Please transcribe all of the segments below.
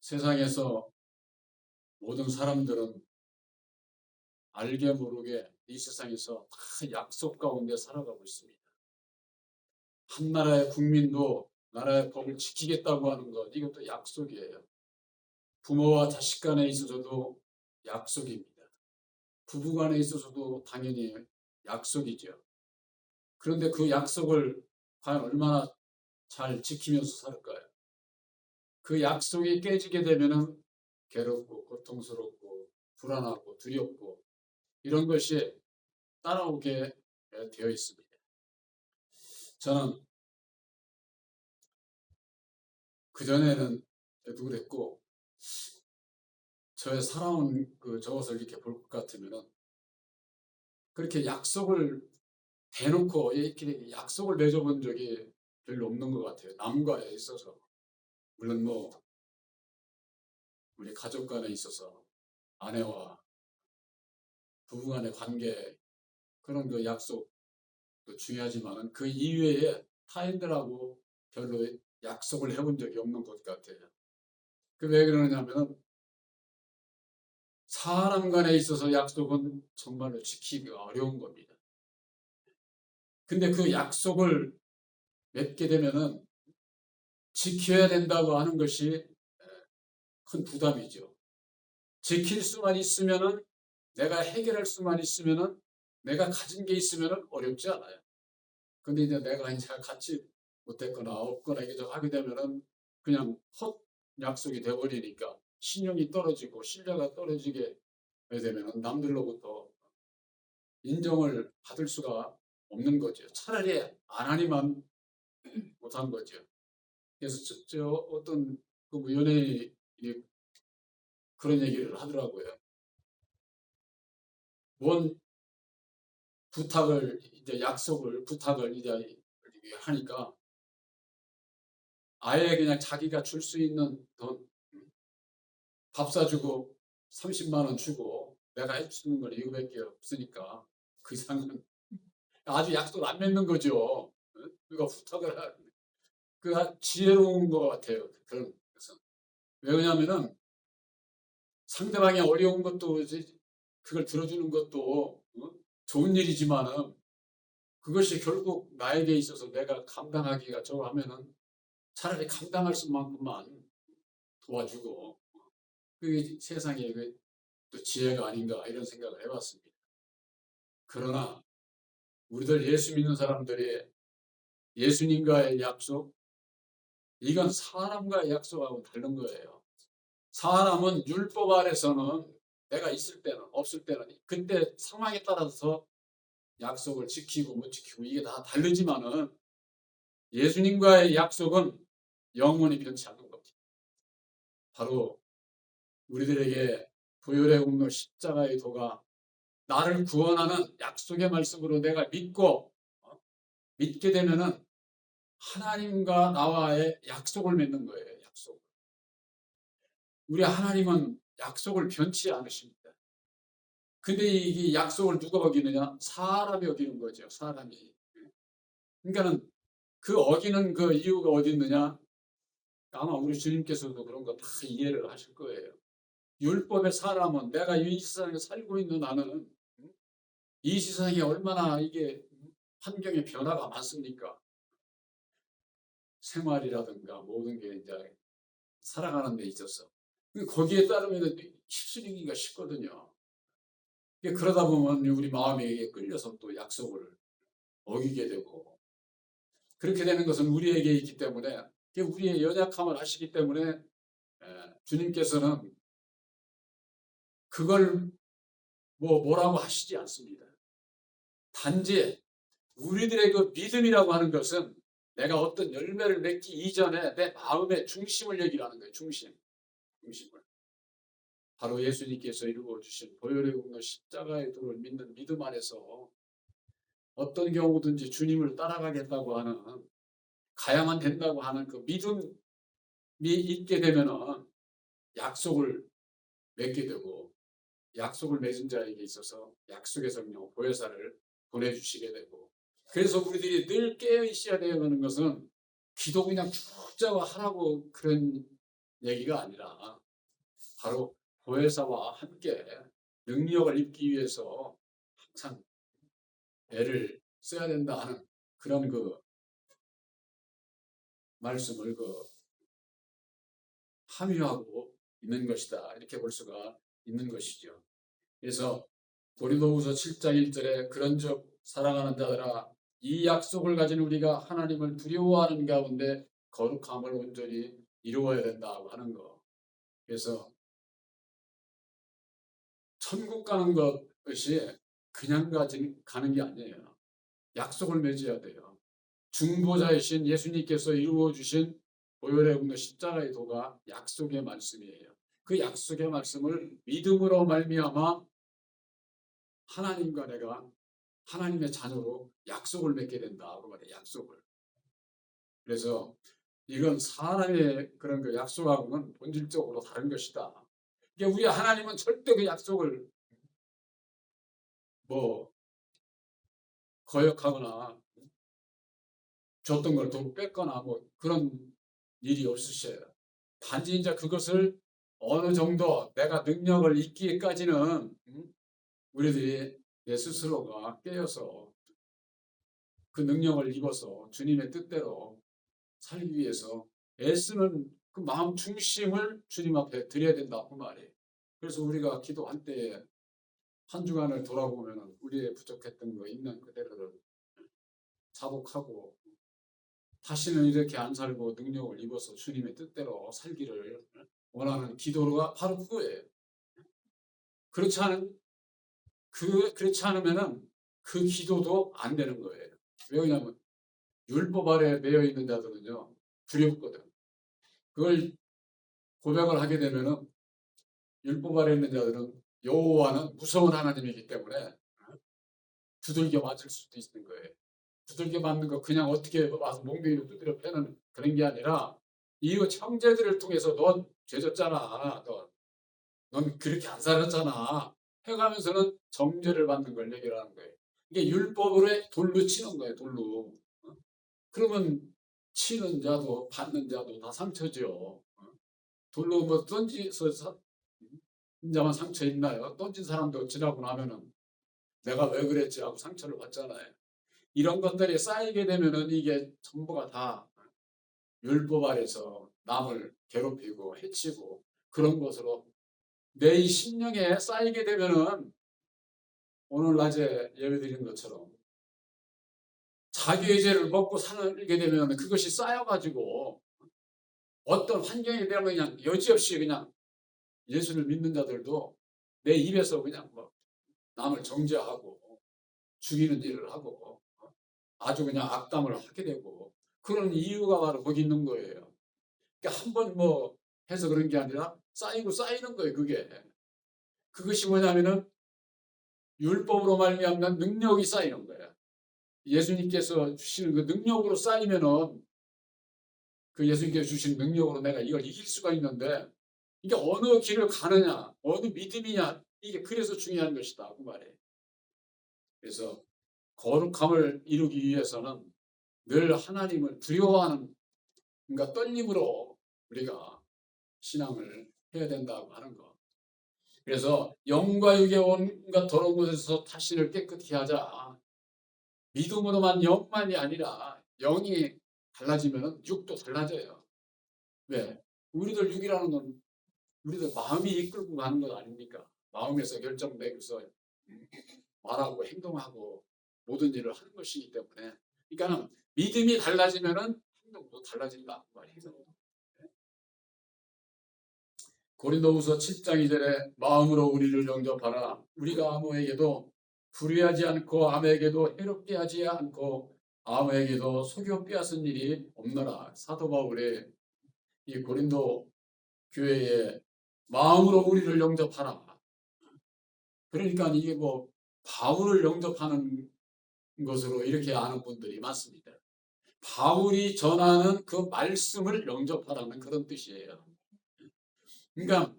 세상에서 모든 사람들은 알게 모르게 이 세상에서 다 약속 가운데 살아가고 있습니다. 한 나라의 국민도 나라의 법을 지키겠다고 하는 것, 이것도 약속이에요. 부모와 자식 간에 있어서도 약속입니다. 부부 간에 있어서도 당연히 약속이죠. 그런데 그 약속을 과연 얼마나 잘 지키면서 살을까요? 그 약속이 깨지게 되면은 괴롭고 고통스럽고 불안하고 두렵고 이런 것이 따라오게 되어 있습니다. 저는 그전에는 그랬고, 저의 살아온 저것을 이렇게 볼 것 같으면은, 그렇게 약속을 대놓고 이렇게 약속을 맺어본 적이 별로 없는 것 같아요. 남과에 있어서. 물론 우리 가족 간에 있어서 아내와 부부 간의 관계, 그런 약속도 중요하지만 그 이외에 타인들하고 별로 약속을 해본 적이 없는 것 같아요. 그 왜 그러냐면은 사람 간에 있어서 약속은 정말로 지키기가 어려운 겁니다. 근데 그 약속을 맺게 되면은 지켜야 된다고 하는 것이 큰 부담이죠. 지킬 수만 있으면은, 내가 해결할 수만 있으면은, 내가 가진 게 있으면은 어렵지 않아요. 근데 이제 내가 갖지 못했거나 없거나 이게 좀 하게 되면은 그냥 헛 약속이 돼버리니까 신용이 떨어지고 신뢰가 떨어지게 되면은 남들로부터 인정을 받을 수가 없는 거죠. 차라리 안 하니만 못한 거죠. 그래서 어떤 연예인이 그런 얘기를 하더라고요. 뭔 부탁을 이제 하니까 아예 그냥 자기가 줄 수 있는 돈, 밥 사주고 30만 원 주고 내가 해주는 건 이거밖에 없으니까 그 이상은 아주 약속 안 맺는 거죠. 누가 부탁을 하는데. 지혜로운 것 같아요. 그런 것은. 왜냐하면은 상대방이 어려운 것도 그걸 들어주는 것도 좋은 일이지만은 그것이 결국 나에게 있어서 내가 감당하기가 하면은 차라리 감당할 수만큼만 도와주고 그게 세상의 또 지혜가 아닌가 이런 생각을 해봤습니다. 그러나 우리들 예수 믿는 사람들이 예수님과의 약속, 이건 사람과의 약속하고 다른 거예요. 사람은 율법 아래서는 내가 있을 때는 없을 때는 그때 상황에 따라서 약속을 지키고 못 지키고 이게 다 다르지만은 예수님과의 약속은 영원히 변치 않는 겁니다. 바로 우리들에게 보혈의 공로 십자가의 도가 나를 구원하는 약속의 말씀으로 내가 믿게 되면은 하나님과 나와의 약속을 맺는 거예요. 약속. 우리 하나님은 약속을 변치 않으십니다. 근데 이 약속을 누가 어기느냐? 사람이 어기는 거죠. 사람이. 그러니까는 그 어기는 그 이유가 어디 있느냐? 아마 우리 주님께서도 그런 거 다 이해를 하실 거예요. 율법의 사람은 내가 이 세상에 살고 있는 나는 이 세상에 얼마나 이게 환경의 변화가 많습니까? 생활이라든가 모든 게 이제 살아가는 데 있어서 거기에 따르면 휩쓸리기가 쉽거든요. 그러다 보면 우리 마음에 끌려서 또 약속을 어기게 되고 그렇게 되는 것은 우리에게 있기 때문에 우리의 연약함을 아시기 때문에 주님께서는 그걸 뭐라고 하시지 않습니다. 단지 우리들의 그 믿음이라고 하는 것은 내가 어떤 열매를 맺기 이전에 내 마음의 중심을 얘기하는 거예요. 중심을. 바로 예수님께서 이루어 주신 보혈의 공로 십자가의 도를 믿는 믿음 안에서 어떤 경우든지 주님을 따라가겠다고 하는 가야만 된다고 하는 그 믿음이 있게 되면은 약속을 맺게 되고 약속을 맺은 자에게 있어서 약속의 성령 보혜사를 보내주시게 되고 그래서 우리들이 늘 깨어 있어야 되는 것은 기도 그냥 쭉 하라고 그런 얘기가 아니라 바로 보혜사와 함께 능력을 입기 위해서 항상 애를 써야 된다 하는 그런 그 말씀을 함유하고 있는 것이다. 이렇게 볼 수가 있는 것이죠. 그래서 고린도후서 7장 1절에 그런즉 사랑하는 자들아 이 약속을 가진 우리가 하나님을 두려워하는 가운데 거룩함을 온전히 이루어야 된다고 하는 거. 그래서 천국 가는 것이 그냥 가는 게 아니에요. 약속을 맺어야 돼요. 중보자이신 예수님께서 이루어 주신 보혈의 굽는 십자가의 도가 약속의 말씀이에요. 그 약속의 말씀을 믿음으로 말미암아 하나님과 내가 하나님의 자녀로 약속을 맺게 된다고 말해요. 약속을. 그래서 이건 사람의 그런 그 약속하고는 본질적으로 다른 것이다. 이게 우리 하나님은 절대 그 약속을 뭐 거역하거나 줬던 걸 돈 뺏거나 뭐 그런 일이 없으셔요. 단지 이제 그것을 어느 정도 내가 능력을 있기까지는 우리들이 내 스스로가 깨어서 그 능력을 입어서 주님의 뜻대로 살기 위해서 애쓰는 그 마음 중심을 주님 앞에 드려야 된다 그 말이에요. 그래서 우리가 기도할 때에 한 주간을 돌아보면 우리의 부족했던 거 있는 그대로를 자복하고 다시는 이렇게 안 살고 능력을 입어서 주님의 뜻대로 살기를 원하는 기도가 바로 그거예요. 그렇지 않으면은 그 기도도 안 되는 거예요. 왜냐하면 율법 아래 매여 있는 자들은요 두렵거든. 그걸 고백을 하게 되면은 율법 아래 있는 자들은 여호와는 무서운 하나님이기 때문에 두들겨 맞을 수도 있는 거예요. 두들겨 맞는 거 그냥 어떻게 와서 몽둥이로 두드려 패는 그런 게 아니라 이거 형제들을 통해서 넌 죄졌잖아. 넌 그렇게 안 살았잖아. 해가면서는 정죄를 받는 걸 얘기하는 거예요. 이게 율법으로 돌로 치는 거예요. 돌로. 그러면 치는 자도 받는 자도 다 상처죠. 돌로 뭐 던지서 혼자만 상처 있나요? 던진 사람도 지나고 나면은 내가 왜 그랬지 하고 상처를 받잖아요. 이런 것들이 쌓이게 되면은 이게 전부가 다 율법 아래서 남을 괴롭히고 해치고 그런 것으로 내 이 심령에 쌓이게 되면은 오늘 낮에 예배드린 것처럼 자기의 죄를 먹고 살게 되면 그것이 쌓여가지고 어떤 환경에 대한 그냥 여지없이 그냥 예수를 믿는 자들도 내 입에서 그냥 뭐 남을 정죄하고 죽이는 일을 하고 아주 그냥 악담을 하게 되고 그런 이유가 바로 거기 있는 거예요. 그러니까 한 번 뭐 해서 그런 게 아니라 쌓이고 쌓이는 거예요. 그것이 뭐냐면은 율법으로 말미암는 능력이 쌓이는 거예요. 예수님께서 주시는 그 능력으로 쌓이면은 그 예수님께서 주신 능력으로 내가 이걸 이길 수가 있는데 이게 어느 길을 가느냐, 어느 믿음이냐 이게 그래서 중요한 것이다 그 말이에요. 그래서 거룩함을 이루기 위해서는 늘 하나님을 두려워하는 그러니까 떨림으로 우리가 신앙을 해야 된다고 하는 것. 그래서 영과 육의 온갖 더러운 것에서 자신을 깨끗히 하자. 믿음으로만 영만이 아니라 영이 달라지면 육도 달라져요. 왜? 우리들 육이라는 건 우리들 마음이 이끌고 가는 것 아닙니까? 마음에서 결정 내고서 말하고 행동하고 모든 일을 하는 것이기 때문에 그러니까 믿음이 달라지면은 행동도 달라진다 그 말이에요. 고린도후서 7장 2절에 마음으로 우리를 영접하라. 우리가 아무에게도 불의하지 않고 아무에게도 해롭게 하지 않고 아무에게도 속여 빼앗은 일이 없노라. 사도 바울의 이 고린도 교회에 마음으로 우리를 영접하라. 그러니까 이게 뭐 바울을 영접하는 것으로 이렇게 아는 분들이 많습니다. 바울이 전하는 그 말씀을 영접하라는 그런 뜻이에요. 그러니까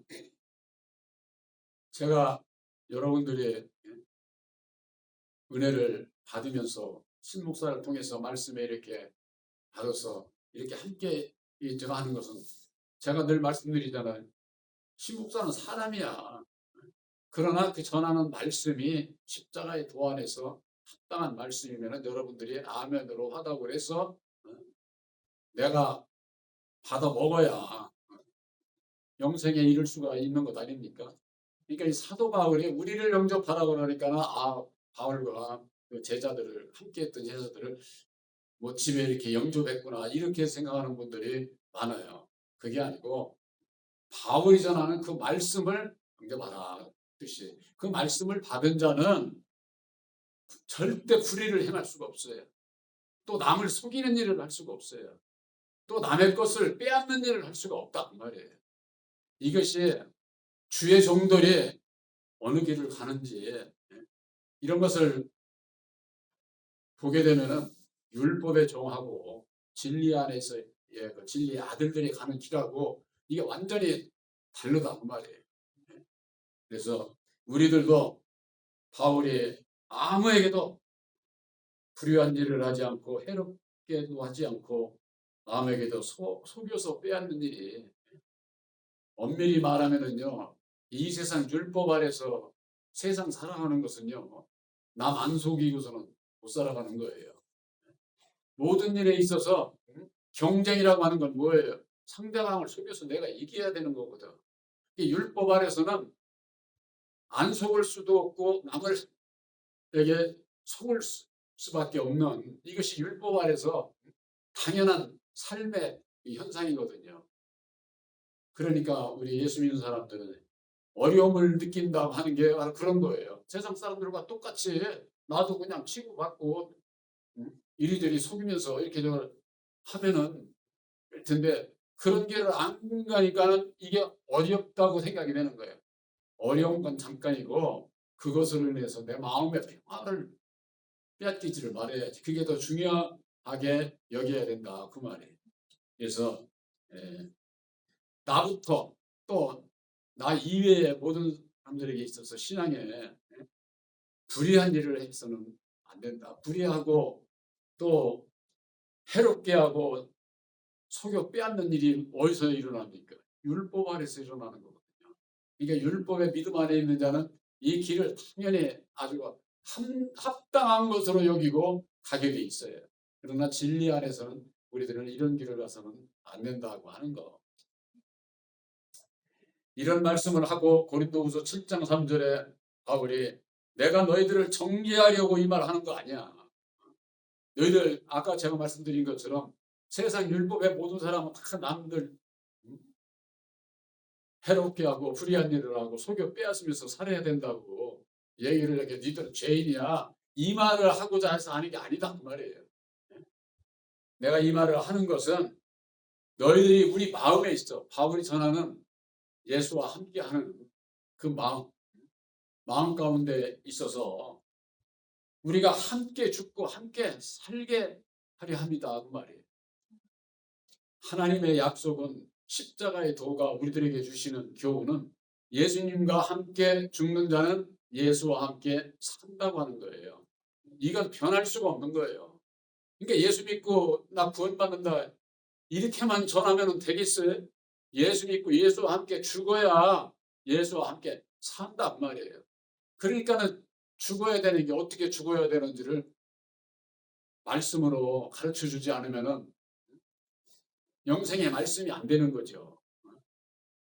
제가 여러분들의 은혜를 받으면서 신목사를 통해서 말씀에 이렇게 받아서 이렇게 함께 하는 것은 제가 늘 말씀드리잖아요. 신목사는 사람이야. 그러나 그 전하는 말씀이 십자가의 도안에서 합당한 말씀이면 여러분들이 아멘으로 화답을 해서 내가 받아 먹어야 영생에 이를 수가 있는 것 아닙니까? 그러니까 이 사도 바울이 우리를 영접하라 그러니까 바울과 그 제자들을 함께했던 제자들을 뭐 집에 이렇게 영접했구나 이렇게 생각하는 분들이 많아요. 그게 아니고 바울이 전하는 그 말씀을 영접하라 뜻이 그 말씀을 받은 자는 절대 불의를 행할 수가 없어요. 또 남을 속이는 일을 할 수가 없어요. 또 남의 것을 빼앗는 일을 할 수가 없다 그 말이에요. 이것이 주의 종들이 어느 길을 가는지 이런 것을 보게 되면은 율법에 종하고 진리 안에서 그 진리의 아들들이 가는 길하고 이게 완전히 다르다 그 말이에요. 그래서 우리들도 바울이 아무에게도 불의한 일을 하지 않고 해롭게도 하지 않고 남에게도 속여서 빼앗는 일이 엄밀히 말하면은요 이 세상 율법 아래서 세상 살아가는 것은요 남 안 속이고서는 못 살아가는 거예요. 모든 일에 있어서 경쟁이라고 하는 건 뭐예요? 상대방을 속여서 내가 이겨야 되는 거거든. 이 율법 아래서는 안 속을 수도 없고 남을에게 속을 수밖에 없는 이것이 율법 아래서 당연한 삶의 현상이거든요. 그러니까 우리 예수 믿는 사람들은 어려움을 느낀다고 하는 게 바로 그런 거예요. 세상 사람들과 똑같이 나도 그냥 치고받고 이리저리 속이면서 이렇게 하면은 될 텐데 그런 길을 안 가니까는 이게 어렵다고 생각이 되는 거예요. 어려운 건 잠깐이고 그것을 인해서 내 마음의 평화를 빼앗기지를 말아야지. 그게 더 중요하게 여겨야 된다 그 말이에요. 그래서 나부터 또 나 이외의 모든 사람들에게 있어서 신앙에 불의한 일을 해서는 안 된다. 불의하고 또 해롭게 하고 속여 빼앗는 일이 어디서 일어납니까? 율법 아래서 일어나는 거거든요. 그러니까 율법의 믿음 안에 있는 자는 이 길을 당연히 아주 합당한 것으로 여기고 가게 돼 있어요. 그러나 진리 안에서는 우리들은 이런 길을 가서는 안 된다고 하는 거. 이런 말씀을 하고 고린도후서 7장 3절에 바울이 내가 너희들을 정죄하려고 이 말을 하는 거 아니야. 너희들 아까 제가 말씀드린 것처럼 세상 율법의 모든 사람은 다 남들 해롭게 하고 불의한 일을 하고 속여 빼앗으면서 살아야 된다고 얘기를 하게 니들 죄인이야. 이 말을 하고자 해서 하는 게 아니다 그 말이에요. 내가 이 말을 하는 것은 너희들이 우리 마음에 있어. 바울이 전하는 예수와 함께하는 그 마음 가운데 있어서 우리가 함께 죽고 함께 살게 하려 합니다 그 말이에요. 하나님의 약속은 십자가의 도가 우리들에게 주시는 교훈은 예수님과 함께 죽는 자는 예수와 함께 산다고 하는 거예요. 이건 변할 수가 없는 거예요. 그러니까 예수 믿고 나 구원받는다 이렇게만 전하면 되겠어요? 예수 믿고 예수와 함께 죽어야 예수와 함께 산단 말이에요. 그러니까는 죽어야 되는 게 어떻게 죽어야 되는지를 말씀으로 가르쳐 주지 않으면은 영생의 말씀이 안 되는 거죠.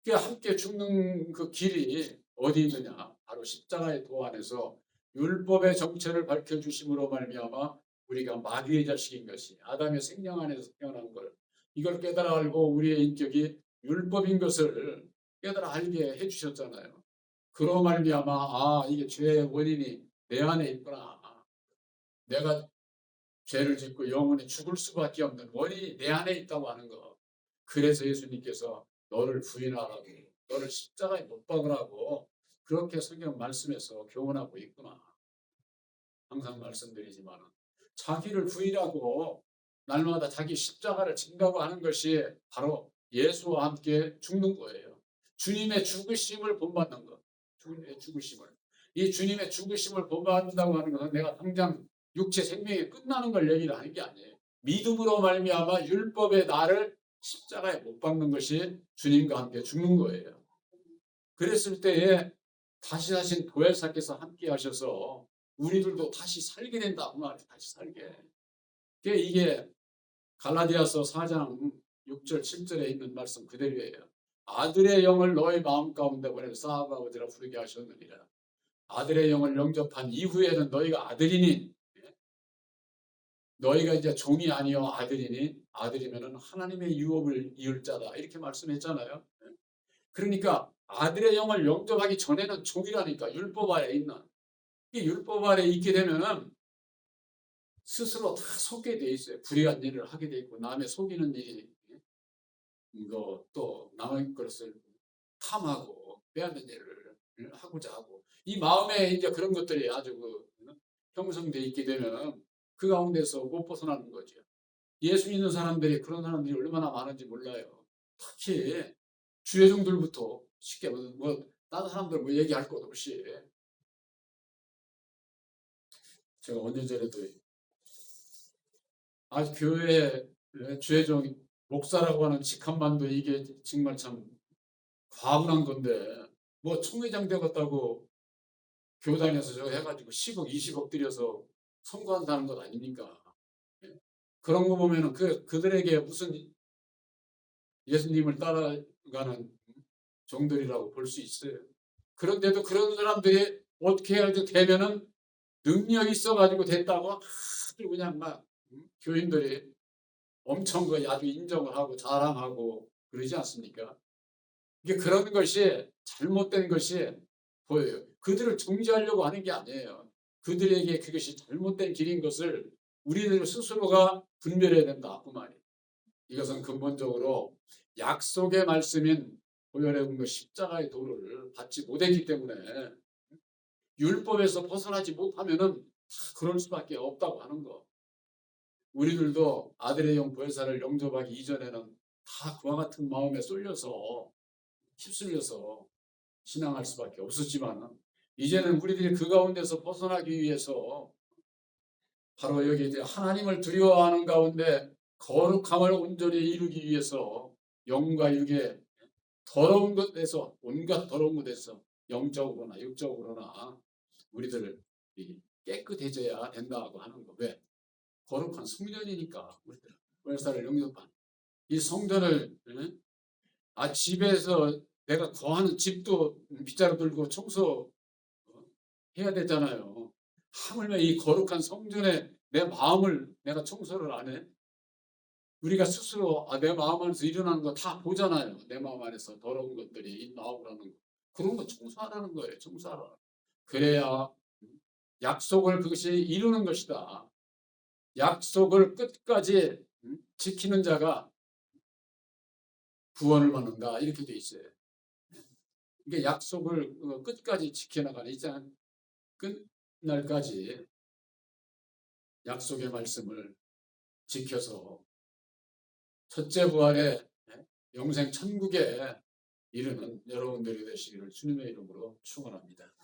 그 함께 죽는 그 길이 어디 있느냐? 바로 십자가의 도 안에서 율법의 정체를 밝혀주심으로 말미암아 우리가 마귀의 자식인 것이 아담의 생명 안에서 태어난 걸 이걸 깨달아 알고 우리의 인격이 율법인 것을 깨달아 알게 해주셨잖아요. 그로 말미암아 아 이게 죄의 원인이 내 안에 있구나. 내가 죄를 짓고 영원히 죽을 수밖에 없는 원인이 내 안에 있다고 하는 거. 그래서 예수님께서 너를 부인하라고 너를 십자가에 못 박으라고 그렇게 성경 말씀에서 교훈하고 있구나. 항상 말씀드리지만 자기를 부인하고 날마다 자기 십자가를 진다고 하는 것이 바로 예수와 함께 죽는 거예요. 주님의 죽으심을 본받는 것. 주님의 죽으심을. 이 주님의 죽으심을 본받는다고 하는 것은 내가 당장 육체 생명이 끝나는 걸 얘기를 하는 게 아니에요. 믿음으로 말미암아 율법의 나를 십자가에 못 박는 것이 주님과 함께 죽는 거예요. 그랬을 때에 다시 하신 보혜사께서 함께 하셔서 우리들도 다시 살게 된다 그 말이에요. 다시 살게. 이게 갈라디아서 4장 6절 7절에 있는 말씀 그대로예요. 아들의 영을 너의 마음 가운데 보내서 아바 아버지라 부르게 하셨느니라. 아들의 영을 영접한 이후에는 너희가 아들이니, 너희가 이제 종이 아니요 아들이니, 아들이면은 하나님의 유업을 이을 자다 이렇게 말씀했잖아요. 그러니까 아들의 영을 영접하기 전에는 종이라니까. 율법 아래 있는, 이 율법 아래 있게 되면은 스스로 다 속게 돼 있어요. 불의한 일을 하게 돼 있고, 남의 속이는 일이, 이거 또 남의 것을 탐하고 빼앗는 일을 하고자 하고, 이 마음에 이제 그런 것들이 아주 형성돼 있게 되면 그 가운데서 못 벗어나는 거죠. 예수 믿는 사람들이, 그런 사람들이 얼마나 많은지 몰라요. 특히 주회종들부터 쉽게 다른 사람들 얘기할 것 없이. 제가 언제 전에도 교회 주회종 목사라고 하는 직함만도 이게 정말 참 과분한 건데, 총회장 되겠다고 교단에서 저거 해가지고 10억 20억 들여서 선거한다는 것 아닙니까? 그런 거 보면은 그들에게 무슨 예수님을 따라가는 종들이라고 볼 수 있어요. 그런데도 그런 사람들이 어떻게 해야지 되면은 능력이 있어가지고 됐다고 아주 그냥 막 교인들이 엄청 아주 인정을 하고 자랑하고 그러지 않습니까? 이게 그런 것이 잘못된 것이 보여요. 그들을 정죄하려고 하는 게 아니에요. 그들에게 그것이 잘못된 길인 것을 우리들 스스로가 분별해야 된다 그 말이에요. 이것은 근본적으로 약속의 말씀인 보혈의 공로 십자가의 도를 받지 못했기 때문에, 율법에서 벗어나지 못하면은 그럴 수밖에 없다고 하는 거. 우리들도 아들의 영 보혜사를 영접하기 이전에는 다 그와 같은 마음에 쏠려서 휩쓸려서 신앙할 수밖에 없었지만, 이제는 우리들이 그 가운데서 벗어나기 위해서 바로 여기 이제 하나님을 두려워하는 가운데 거룩함을 온전히 이루기 위해서 영과 육의 더러운 것에서, 온갖 더러운 것에서 영적으로나 육적으로나 우리들을 깨끗해져야 된다고 하는 거. 왜? 거룩한 성전이니까. 우리들 보혜사를 영접한 이 성전을, 집에서 내가 거하는 집도 빗자루 들고 청소 해야 되잖아요. 하물며 이 거룩한 성전에 내 마음을 내가 청소를 안 해? 우리가 스스로 내 마음 안에서 일어나는 거 다 보잖아요. 내 마음 안에서 더러운 것들이 나오라는 거. 그런 거 청소하라는 거예요. 청소하라. 그래야 약속을 그것이 이루는 것이다. 약속을 끝까지 지키는 자가 구원을 받는다. 이렇게 돼 있어요. 이게 약속을 끝까지 지켜나가는, 이제 끝날까지 약속의 말씀을 지켜서 첫째 부활의 영생 천국에 이르는 여러분들이 되시기를 주님의 이름으로 축원합니다.